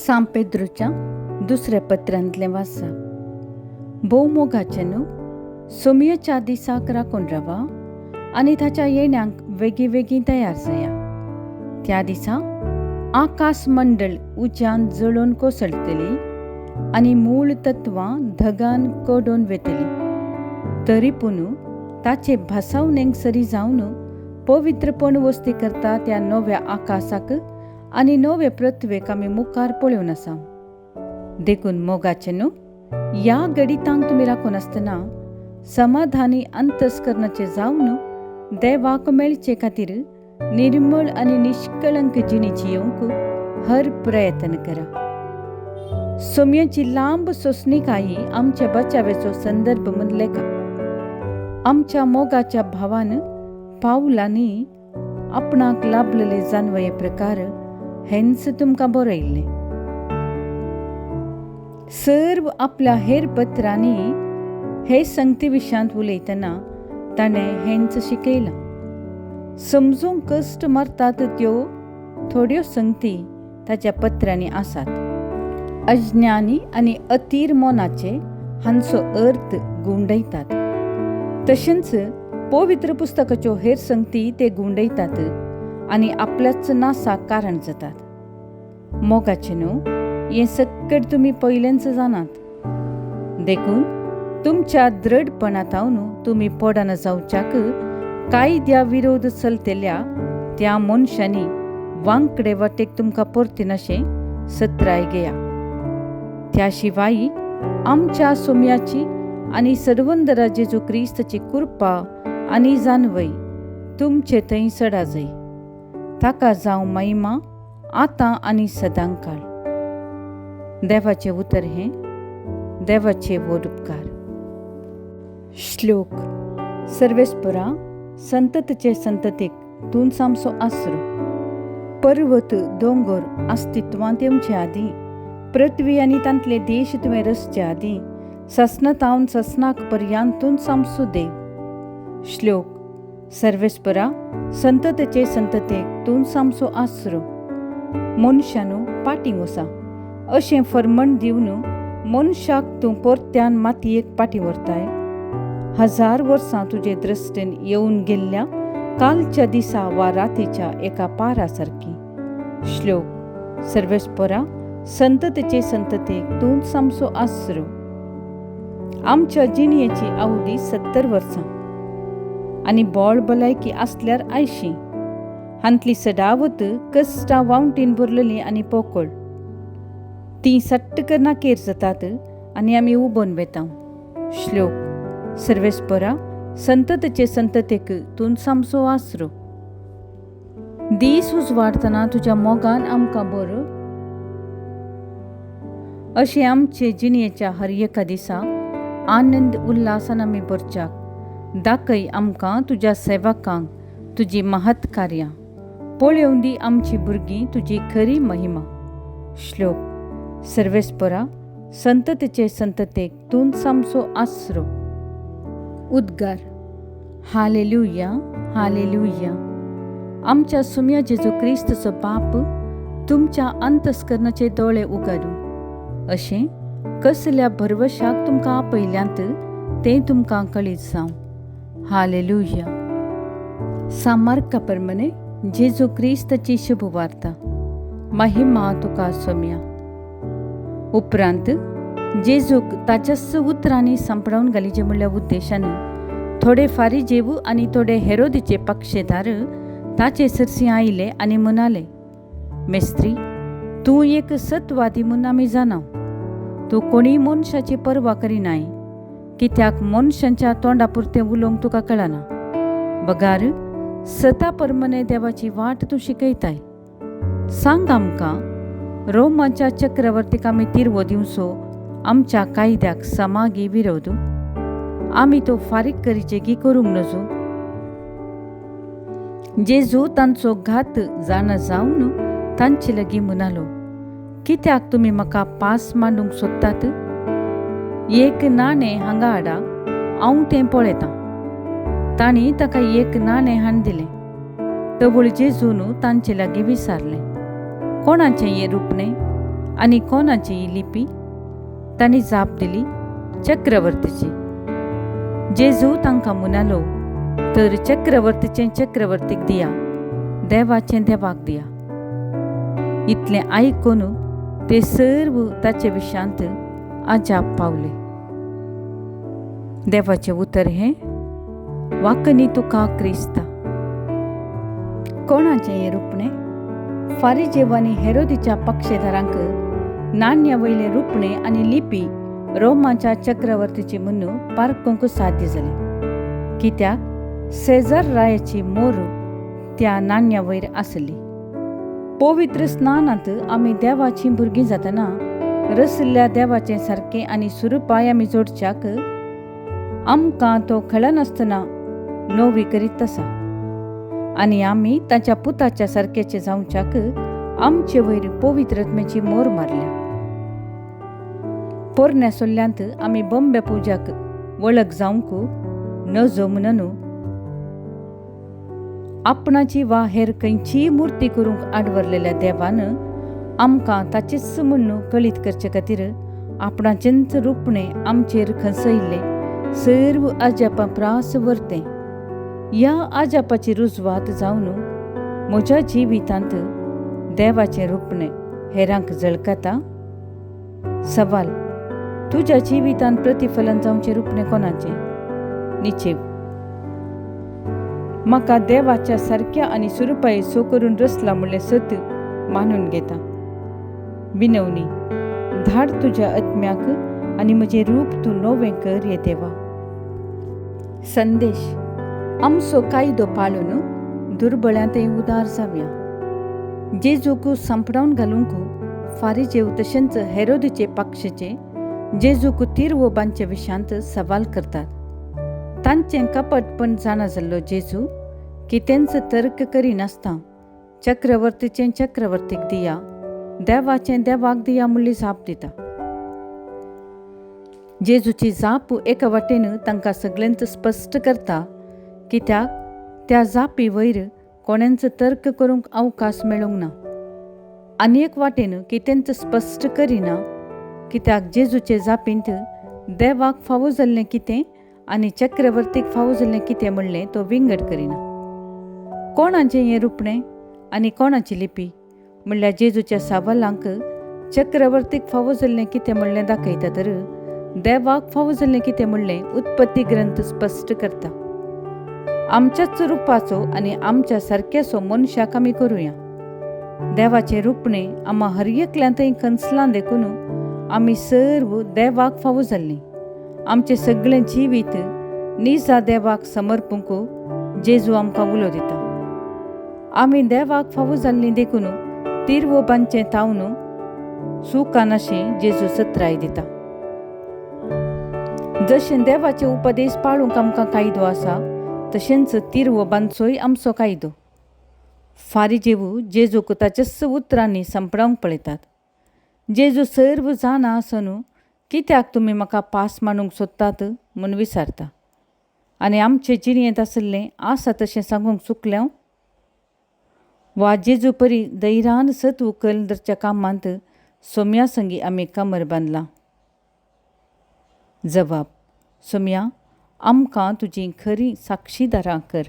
सांत पेद्रूच्या दुसऱ्या पत्रांतलें वाचप. भोव मोगाचें न्हू, सोमयेच्या दिसाक राखून रावा आनी ताच्या येण्याक वेगीं वेगीं तयार जाया. त्या दिसा आकाश मंडळ उज्यान जळोवन कोसळटली आनी मूळ तत्वां धगान कोडोवन वेतली. तरी पूण ताचे भासावणेक सरी जावन पवित्रपण वस्ती करता त्या नव्या आकाशाक आनी नवे पृथ्वेक आमी मुखार पळोवन आसा. देखून मोगाचें न्हू, ह्या गडितांक तुमी राखून आसतना समाधानी अंतस्करणाचे जावन देवाक मेळचे खातीर निर्मळ आनी निश्कळंक जिणी जियोंक हर प्रयत्न करा. सोमयेची लांब सोंसणीकायी आमच्या बचावेचो संदर्भ म्हूण लेखा. आमच्या मोगाच्या भावान पावलांनी आपणाक लाभलेले जानवये प्रकार हेंच तुमकां बरयल्ले. सर्व आपल्या हेर पत्रांनी हे संगती विशयांत उलयतना ताणें हेंच शिकयलां. समजूंक कश्ट मारतात त्यो थोड्यो संगती ताच्या पत्रांनी आसात. अज्ञानी आनी अतीर मोनाचे हांचो अर्थ गुंडयतात. तशेंच पवित्र पुस्तकाच्यो हेर संगती ते गुंडयतात आनी आपल्याच नासाक कारण जातात. मोगाचें न्हू, हें सक्कट तुमी पयलेंच जाणात. देखून तुमच्या दृढपणांतावन तुमी पोडान जावच्याक कायद्या विरोध चलतल्या त्या मनशांनी वांकडे वाटेक तुमकां परतीन अशें सत्राय घेया. त्या शिवाय आमच्या सोमयाची आनी सर्वंदरा जेजू क्रिस्ताची कृपा आनी जानवय तुमचे थंय सडा जाय. ताका जावं महिमा आतां आनी सदांकाळ. देवाचें उतर हें, देवाचे व्हड उपकार. श्लोक. सर्वेस्परा, संततचे संततेक तूं सामसो आसरो. पर्वत दोंगर अस्तित्वांत येवचे आदीं, पृथ्वी आनी तांतले देश तुवें रचचे आदीं, ससनतावन ससनाक पर्यांत तूं सामसो देव. श्लोक. सर्वेस्परा, संततेचे संततेक तूं सामसो आसरो. मनशानू पाटींग वसा अशें फर्मण दिवन मनशाक तूं परत्यान मातयेक पाटी व्हरताय. 1000 वर्सां तुजे दृश्टेन येवन गेल्ल्या कालच्या दिसा वा रातीच्या एका पारा सारकी. श्लोक. सर्वेस्परा, संततेचे संततेक तूं सामसो आसरो. आमच्या जिणयेची अवधी 70 वर्सां आनी बोळ भलायकी आसल्यार 80. हांतली सदावत कश्टां वावटीन भरलेली आनी पोकळ. ती सट्टकर नाकेर जातात आनी आमी उबोन वेता. श्लोक. सर्वेस्परा, संततेचे संततेक तूं सामसो आसरो. दीस उजवाडतना तुज्या मोगान आमकां बरो अशें आमचे जिणयेच्या हर एका दिसा आनंद उल्हासान आमी भरच्याक दाखय आमकां तुज्या सेवकांक तुजी महत् कार्यां. पळोवन दी आमची भुरगीं तुजी खरी महिमा. श्लोक. सर्वेस्परा, संततेचे संततेक तूं सामसो आसरो. उद्गार. Hallelujah, hallelujah. आमच्या सोमया जेजू क्रिस्ताचो बाप तुमच्या अंतस्करणाचे दोळे उगडू. अशें कसल्या भरवशाक तुमकां आपयल्यांत तें तुमकां कळीत जावं. हालेलुया. सामार्का प्रमाणे जेजू क्रिस्ताची शुभ वार्ता. महिमा तुका सोमया. उपरांत जेजूक ताच्याच उतरांनी सांपडावन घालीचे म्हणल्या उद्देशान थोडे फारिजेव आनी थोडे हेरोदीचे पक्षेदार ताचे सरसी आयले आनी म्हणाले, मेस्त्री, तूं एक सत्वादी म्हूण आमी जाणाव. तूं कोणी मनशाची पर्वा करिनाय, कित्याक मनशांच्या तोंडा पुरतें उलोवंक तुका कळना. बगार, सता परमने देवाची वाट तूं शिकयताय. सांग आमकां, रोमाच्या चक्रवर्तीक आमी तिरवो दिवचो आमच्या कायद्याक समागी विरोध? आमी तो फारीक करीचेगी करूंक नजो. जेजू तांचो घात जाणा जावन तांचे लागीं म्हणालो, कित्याक तुमी म्हाका पास मांडूंक सोदतात? एक नाणें हांगा हाडा, हांव तें पळयतां. तांणी ताका एक नाणें हाडून दिलें. तवळ जेजून तांचे लागीं विचारलें, कोणाचें हें रुपणें आनी कोणाची ही लिपी? तांणी जाप दिली, चक्रवर्तीची. जेजू तांकां म्हणालो, तर चक्रवर्तीचें चक्रवर्तीक दिया, देवाचें देवाक दिया. इतलें आयकून ते सर्व ताचे विशांत अजाप पावले. देवाचें उतर हें, वाकनी तुका क्रिस्ता. कोणाचें हें रुपणें? फारिजेव आनी हेरोदीच्या पक्षेदारांक नाण्या वयले रुपणे आनी लिपी रोमाच्या चक्रवर्तीची म्हणून पारखूंक साध्य जालें, कित्याक सेजार रायाची मोर त्या नाण्या वयर आसली. पवित्र स्नानांत आमी देवाची भुरगीं जातना रसल्या देवाचें सारकें आनी सुरपाय आमी जोडच्याक आमकां तो कळनासतना नोवी करीत आसा. आनी आमी ताच्या पुताच्या सारकेचे जावच्याक आमचे वयर पवित्रत्मेची मोर मारल्या. पोरण्या सोल्ल्यांत आमी बंबे पुजाक वळख जावंक नजो म्हणून आपणाची वा हेर खंयचीय मुर्ती करूंक आडवरलेल्या देवान आमकां ताचेच म्हणून कळीत करचे खातीर आपणाचेंच रुपणें आमचेर खसयल्ले सर्व अजापां प्रास व्हरतें. ह्या अजापाची रुजवात जावन म्हज्या जिवितांत देवाचें रुपणें हेरांक झळकता. सवाल: तुज्या जिवितांत प्रतिफलन जावचें रुपणें कोणाचें? निचेव: म्हाका देवाच्या सारक्या आनी सुरपाये सो करून रसला म्हणलें सत मानून घेता. विनवणी: धाड तुज्या आत्म्याक आनी म्हजें रूप तूं नवें कर हे देवा. संदेश: आमचो कायदो पाळून दुर्बळ्यांतय उदार जावया. जेजूक संपडावन घालूंक फारिजेव तशेंच हेरोदीचे पक्षाचे जेजूक तिरवोबांच्या विशांत सवाल करतात. तांचें कपटपण जाणा जाल्लो जेजू कितेंच तर्क करिनासता चक्रवर्तीचें चक्रवर्तीक दिया, देवाचें देवाक दिया म्हणली जाप दिता. जेजूची जाप एका वाटेन तांकां सगळ्यांच स्पश्ट करता, कित्याक त्या जापी वयर कोणेंच तर्क करूंक अवकाश मेळूंक ना. आनी एक वाटेन कितेंच स्पश्ट करिना, कित्याक जेजूचे जापींत देवाक फावो जाल्लें कितें आनी चक्रवर्तीक फावो जाल्लें कितें म्हणलें तो विंगड करिना. कोणाचें हें रुपणें आनी कोणाची लिपी म्हणल्यार जेजूच्या सवालांक चक्रवर्तीक फावो जाल्लें कितें म्हणलें दाखयता, तर देवाक फावो जाल्लें कितें म्हणलें उत्पत्ती ग्रंथ स्पश्ट करता. आमच्याच रुपाचो आनी आमच्या सारक्याचो मनशाक आमी करुया. देवाचें रुपणें आम्हा हर एकल्यांतय खंसलां देखून आमी सर्व देवाक फावो जाल्लीं. आमचें सगळें जिवीत निजा देवाक समर्पूंक जेजू आमकां उलो दिता. आमी देवाक फावो जाल्लीं देखून तिरवोबांचें तावन सुखान अशें जेजू सत्राय दिता. जशें देवाचे उपदेश पाळूंक आमकां कायदो आसा, तशेंच तिरवोबांचोय आमचो कायदो. फारिजेव जेजूक ताच्याच उतरांनी संपडावंक पळयतात. जेजू सर्व जाणा आसून कित्याक तुमी म्हाका पास मारूंक सोदतात म्हूण विचारता. आनी आमचें जिणेंत आसलें आसा तशें सांगूंक चुकलें वा जेजू परी धैर्यान सत्व कलंदरच्या कामांत सोम्या संगी आमी कमर बांदलां? जवाब: सोम्या, आमकां तुजी खरी साक्षीदारां कर.